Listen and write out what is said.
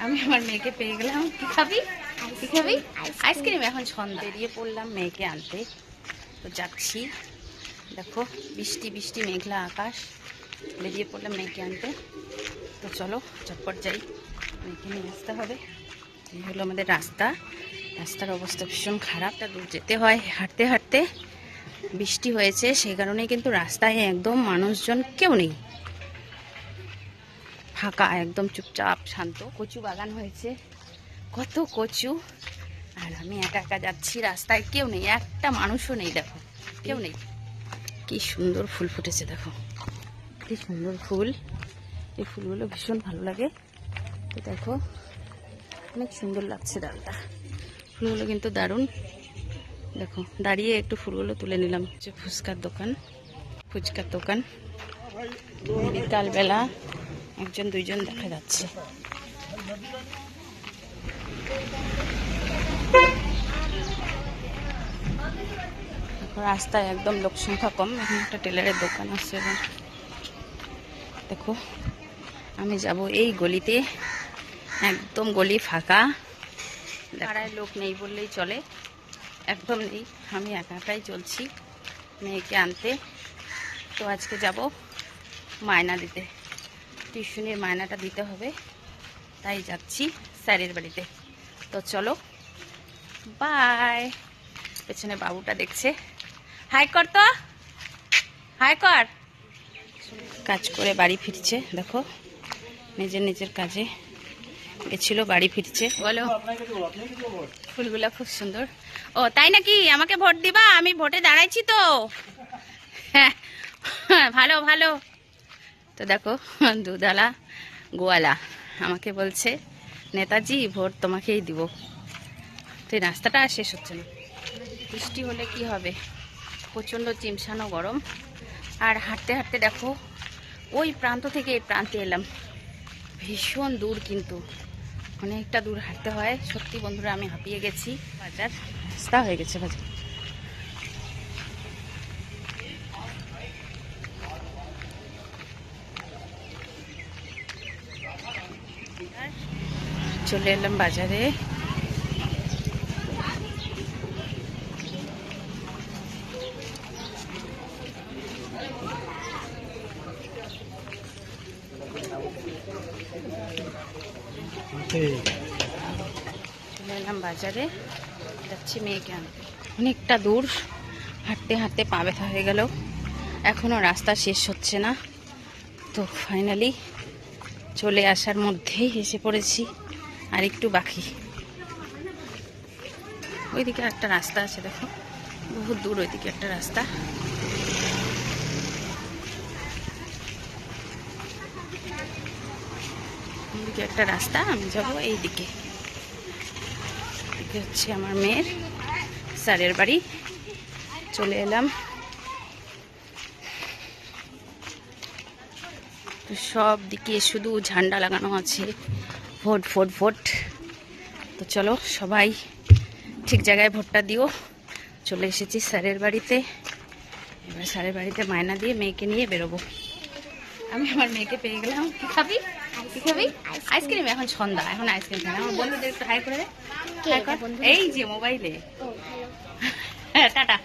আমি আমার মেয়েকে পেয়ে গেলাম। কি খাবি? কি খাবি? আইসক্রিম। এখন সন্ধ্যা, বেরিয়ে পড়লাম মেয়েকে আনতে। তো যাচ্ছি, দেখো বৃষ্টি বৃষ্টি মেঘলা আকাশ, বেরিয়ে পড়লাম মেয়েকে আনতে। তো চলো চটপট যাই, মেয়েকে নিয়ে আসতে হবে। এই হলো আমাদের রাস্তা। রাস্তার অবস্থা ভীষণ খারাপ, দূর যেতে হয় হাঁটতে হাঁটতে। বৃষ্টি হয়েছে সেই কারণেই কিন্তু রাস্তায় একদম মানুষজন কেউ নেই, ফাঁকা, একদম চুপচাপ শান্ত। কচু বাগান হয়েছে, কত কচু, আর আমি একা একা যাচ্ছি, রাস্তায় কেউ নেই, একটা মানুষও নেই। দেখো কেউ নেই। কি সুন্দর ফুল ফুটেছে, দেখো কি সুন্দর ফুল। এই ফুলগুলো ভীষণ ভালো লাগে। তো দেখো অনেক সুন্দর লাগছে ডালটা, ফুলগুলো কিন্তু দারুণ। দেখো দাঁড়িয়ে একটু ফুলগুলো তুলে নিলাম। ফুচকার দোকান, ফুচকার দোকান। বিকালবেলা একজন দুইজন দেখা যাচ্ছে। রাস্তায় একদম লোক সংখ্যা কম। এখানে একটা টেলারের দোকান আছে। দেখো আমি যাব এই গলিতে, একদম গলি ফাঁকা, পাড়ায় লোক নেই বললেই চলে, একদম নেই। আমি একা একাই চলছি মেয়েকে আনতে। তো আজকে যাব মায়না দিতে, টিউশনের মায়নাটা দিতে হবে, তাই যাচ্ছি স্যারের বাড়িতে। তো চলো বাই। পেছনে বাবুটা দেখছে, হাই কর তো, হাই কর। কাজ করে বাড়ি ফিরছে, দেখো নিজের নিজের কাজে গেছিল, বাড়ি ফিরছে। বলো, ফুলগুলা খুব সুন্দর। ও তাই নাকি? আমাকে ভোট দিবা? আমি ভোটে দাঁড়াইছি তো। হ্যাঁ ভালো ভালো। তো দেখো দুধালা গোয়ালা আমাকে বলছে, নেতাজি ভোট তোমাকেই দিব। তো এই রাস্তাটা আর শেষ হচ্ছে না। বৃষ্টি হলে কি হবে, প্রচণ্ড চিমসানো গরম। আর হাঁটতে হাঁটতে দেখো ওই প্রান্ত থেকে এই প্রান্তে এলাম, ভীষণ দূর, কিন্তু অনেকটা দূর হাঁটতে হয়। সত্যি বন্ধুরা আমি হাঁপিয়ে গেছি। বাজার রাস্তা হয়ে গেছে বাজার। চলে এলাম বাজারে। চলে এলাম বাজারে, যাচ্ছি মেয়েকে আনতে। অনেকটা দূর হাঁটতে হাঁটতে পা ব্যথা হয়ে গেল, এখনও রাস্তা শেষ হচ্ছে না। তো ফাইনালি চলে আসার মধ্যেই এসে পড়েছি, আর একটু বাকি। ওইদিকে একটা রাস্তা আছে, দেখো বহুত দূর ওইদিকে একটা রাস্তা। ওইদিকে একটা রাস্তা, আমি যাবো এইদিকে। এদিকে হচ্ছে আমার মেয়ের স্যারের বাড়ি। চলে এলাম, সব দিকে শুধু ঝান্ডা লাগানো আছে, ভোট ভোট ভোট। তো চলো সবাই ঠিক জায়গায় ভোটটা দিও। চলে এসেছি স্যারের বাড়িতে, এবার স্যারের বাড়িতে মায়না দিয়ে মেয়েকে নিয়ে বেরোবো। আমি আমার মেয়েকে পেয়ে গেলাম। কি খাবি? কি খাবি? আইসক্রিম। এখন সন্ধ্যা, এখন আইসক্রিম খাই। আমার বন্ধুদের একটু হাই করে দে। এই যে মোবাইলে। হ্যাঁ টাটা।